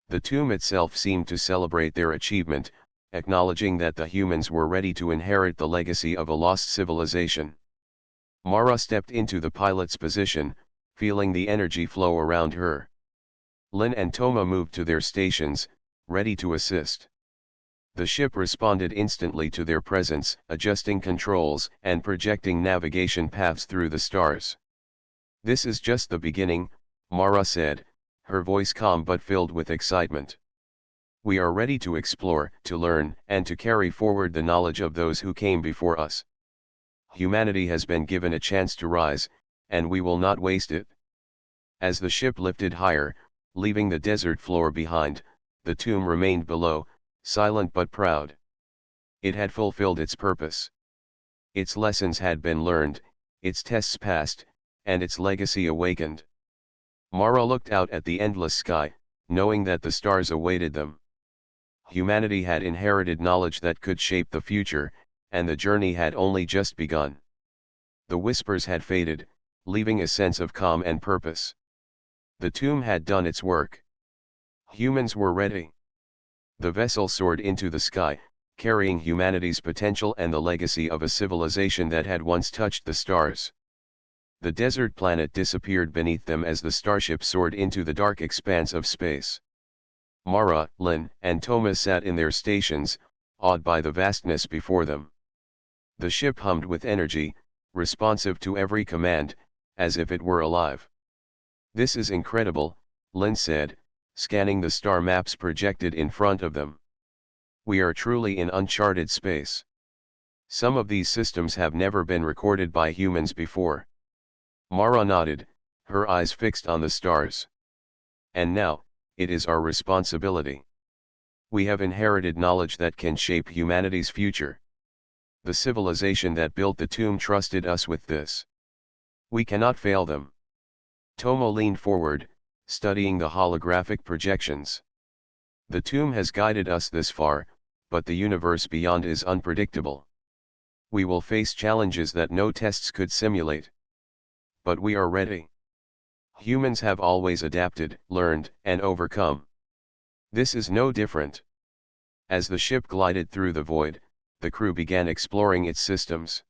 The tomb itself seemed to celebrate their achievement, acknowledging that the humans were ready to inherit the legacy of a lost civilization. Mara stepped into the pilot's position, feeling the energy flow around her. Lin and Toma moved to their stations, ready to assist. The ship responded instantly to their presence, adjusting controls and projecting navigation paths through the stars. This is just the beginning, Mara said, her voice calm but filled with excitement. We are ready to explore, to learn, and to carry forward the knowledge of those who came before us. Humanity has been given a chance to rise, and we will not waste it. As the ship lifted higher, leaving the desert floor behind, the tomb remained below, silent but proud. It had fulfilled its purpose. Its lessons had been learned, its tests passed, and its legacy awakened. Mara looked out at the endless sky, knowing that the stars awaited them. Humanity had inherited knowledge that could shape the future, and the journey had only just begun. The whispers had faded, leaving a sense of calm and purpose. The tomb had done its work. Humans were ready. The vessel soared into the sky, carrying humanity's potential and the legacy of a civilization that had once touched the stars. The desert planet disappeared beneath them as the starship soared into the dark expanse of space. Mara, Lin, and Thomas sat in their stations, awed by the vastness before them. The ship hummed with energy, responsive to every command, as if it were alive. "This is incredible," Lin said, scanning the star maps projected in front of them. "We are truly in uncharted space. Some of these systems have never been recorded by humans before." Mara nodded, her eyes fixed on the stars. "And now, it is our responsibility. We have inherited knowledge that can shape humanity's future. The civilization that built the tomb trusted us with this. We cannot fail them." Tomo leaned forward, studying the holographic projections. "The tomb has guided us this far, but the universe beyond is unpredictable. We will face challenges that no tests could simulate. But we are ready. Humans have always adapted, learned, and overcome. This is no different." As the ship glided through the void, the crew began exploring its systems.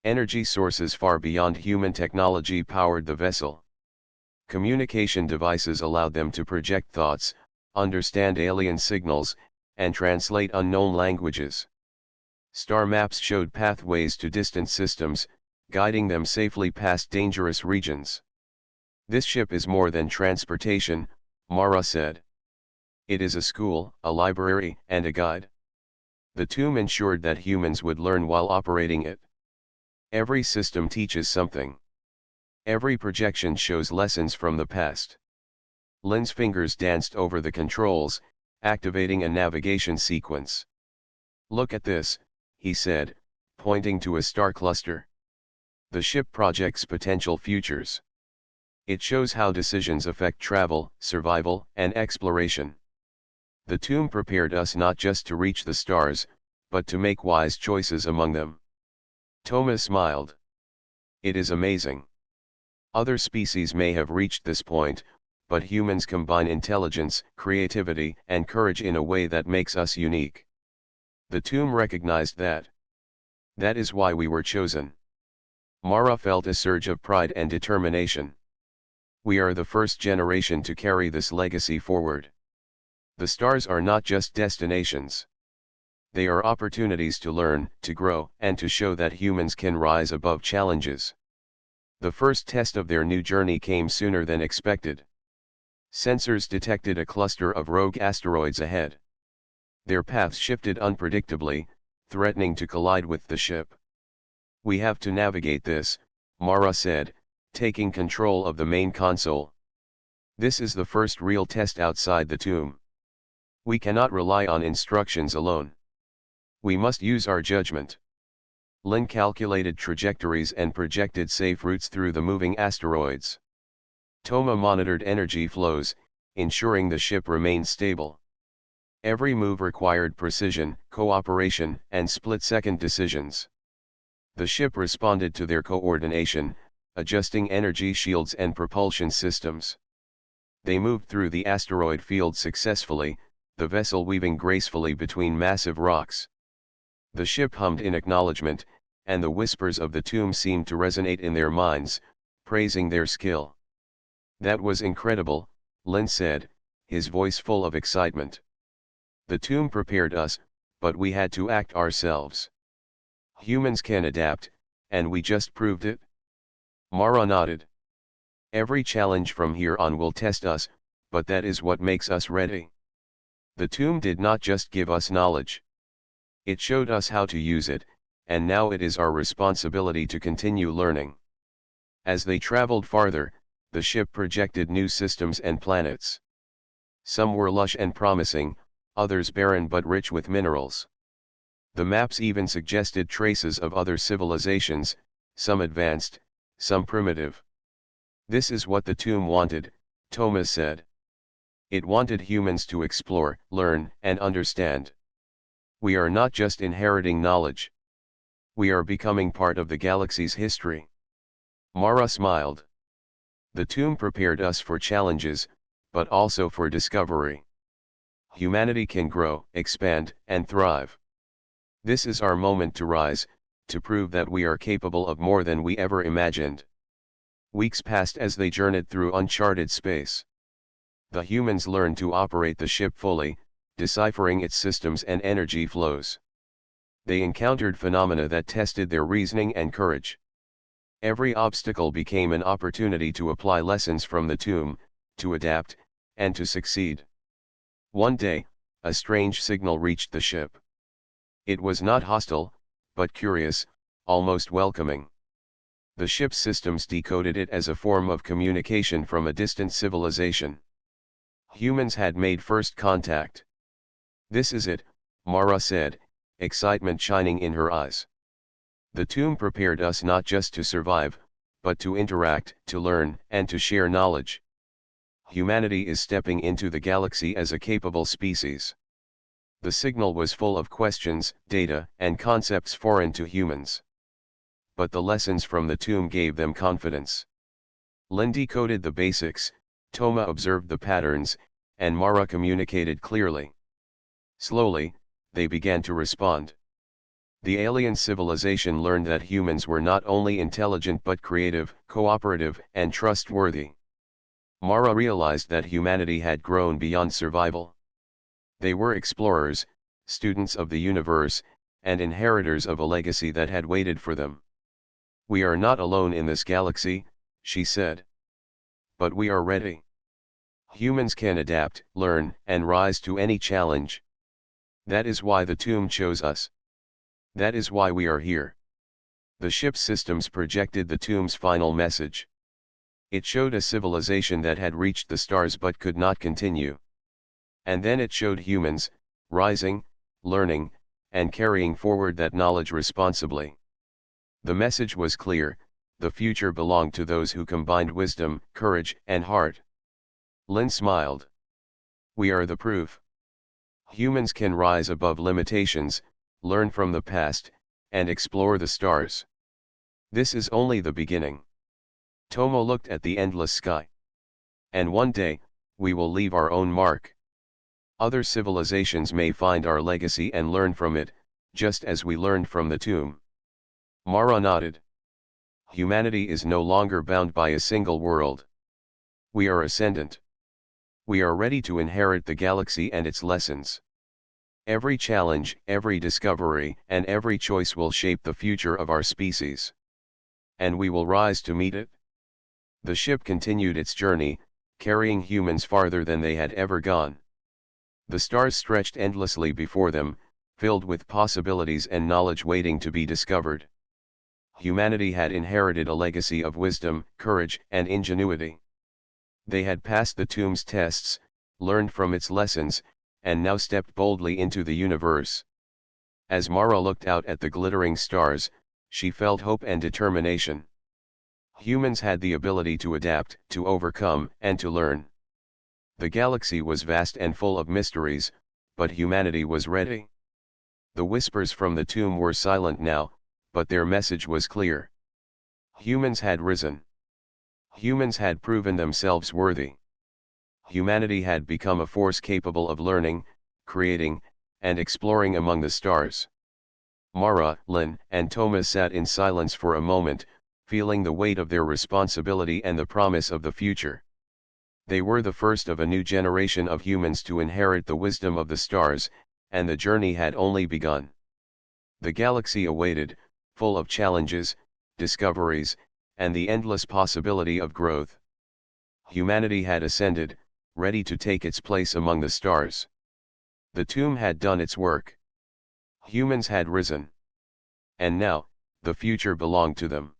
Energy sources far beyond human technology powered the vessel. Communication devices allowed them to project thoughts, understand alien signals, and translate unknown languages. Star maps showed pathways to distant systems, guiding them safely past dangerous regions. "This ship is more than transportation," Mara said. "It is a school, a library, and a guide." The tomb ensured that humans would learn while operating it. Every system teaches something. Every projection shows lessons from the past. Lin's fingers danced over the controls, activating a navigation sequence. "Look at this," he said, pointing to a star cluster. "The ship projects potential futures. It shows how decisions affect travel, survival, and exploration. The tomb prepared us not just to reach the stars, but to make wise choices among them." Thomas smiled. "It is amazing. Other species may have reached this point, but humans combine intelligence, creativity, and courage in a way that makes us unique. The tomb recognized that. That is why we were chosen." Mara felt a surge of pride and determination. "We are the first generation to carry this legacy forward. The stars are not just destinations. They are opportunities to learn, to grow, and to show that humans can rise above challenges." The first test of their new journey came sooner than expected. Sensors detected a cluster of rogue asteroids ahead. Their paths shifted unpredictably, threatening to collide with the ship. "We have to navigate this," Mara said, taking control of the main console. "This is the first real test outside the tomb. We cannot rely on instructions alone. We must use our judgment." Lin calculated trajectories and projected safe routes through the moving asteroids. Toma monitored energy flows, ensuring the ship remained stable. Every move required precision, cooperation, and split-second decisions. The ship responded to their coordination, adjusting energy shields and propulsion systems. They moved through the asteroid field successfully, the vessel weaving gracefully between massive rocks. The ship hummed in acknowledgement, and the whispers of the tomb seemed to resonate in their minds, praising their skill. "That was incredible," Lin said, his voice full of excitement. "The tomb prepared us, but we had to act ourselves. Humans can adapt, and we just proved it." Mara nodded. "Every challenge from here on will test us, but that is what makes us ready. The tomb did not just give us knowledge. It showed us how to use it, and now it is our responsibility to continue learning." As they traveled farther, the ship projected new systems and planets. Some were lush and promising, others barren but rich with minerals. The maps even suggested traces of other civilizations, some advanced, some primitive. "This is what the tomb wanted," Thomas said. "It wanted humans to explore, learn, and understand. We are not just inheriting knowledge. We are becoming part of the galaxy's history. Mara smiled. The tomb prepared us for challenges, but also for discovery. Humanity can grow, expand, and thrive. This is our moment to rise, to prove that we are capable of more than we ever imagined. Weeks passed as they journeyed through uncharted space. The humans learned to operate the ship fully, deciphering its systems and energy flows. They encountered phenomena that tested their reasoning and courage. Every obstacle became an opportunity to apply lessons from the tomb, to adapt, and to succeed. One day, a strange signal reached the ship. It was not hostile, but curious, almost welcoming. The ship's systems decoded it as a form of communication from a distant civilization. Humans had made first contact. "This is it," Mara said, excitement shining in her eyes. "The tomb prepared us not just to survive, but to interact, to learn, and to share knowledge. Humanity is stepping into the galaxy as a capable species." The signal was full of questions, data, and concepts foreign to humans. But the lessons from the tomb gave them confidence. Lin decoded the basics, Toma observed the patterns, and Mara communicated clearly. Slowly, they began to respond. The alien civilization learned that humans were not only intelligent but creative, cooperative, and trustworthy. Mara realized that humanity had grown beyond survival. They were explorers, students of the universe, and inheritors of a legacy that had waited for them. "We are not alone in this galaxy," she said. "But we are ready. Humans can adapt, learn, and rise to any challenge. That is why the tomb chose us. That is why we are here." The ship's systems projected the tomb's final message. It showed a civilization that had reached the stars but could not continue. And then it showed humans, rising, learning, and carrying forward that knowledge responsibly. The message was clear: the future belonged to those who combined wisdom, courage, and heart. Lin smiled. "We are the proof. Humans can rise above limitations, learn from the past, and explore the stars. This is only the beginning." Tomo looked at the endless sky. "And one day, we will leave our own mark. Other civilizations may find our legacy and learn from it, just as we learned from the tomb." Mara nodded. "Humanity is no longer bound by a single world. We are ascendant. We are ready to inherit the galaxy and its lessons. Every challenge, every discovery, and every choice will shape the future of our species. And we will rise to meet it." The ship continued its journey, carrying humans farther than they had ever gone. The stars stretched endlessly before them, filled with possibilities and knowledge waiting to be discovered. Humanity had inherited a legacy of wisdom, courage, and ingenuity. They had passed the tomb's tests, learned from its lessons, and now stepped boldly into the universe. As Mara looked out at the glittering stars, she felt hope and determination. Humans had the ability to adapt, to overcome, and to learn. The galaxy was vast and full of mysteries, but humanity was ready. The whispers from the tomb were silent now, but their message was clear. Humans had risen. Humans had proven themselves worthy. Humanity had become a force capable of learning, creating, and exploring among the stars. Mara, Lin, and Toma sat in silence for a moment, feeling the weight of their responsibility and the promise of the future. They were the first of a new generation of humans to inherit the wisdom of the stars, and the journey had only begun. The galaxy awaited, full of challenges, discoveries, and the endless possibility of growth. Humanity had ascended, ready to take its place among the stars. The tomb had done its work. Humans had risen. And now, the future belonged to them.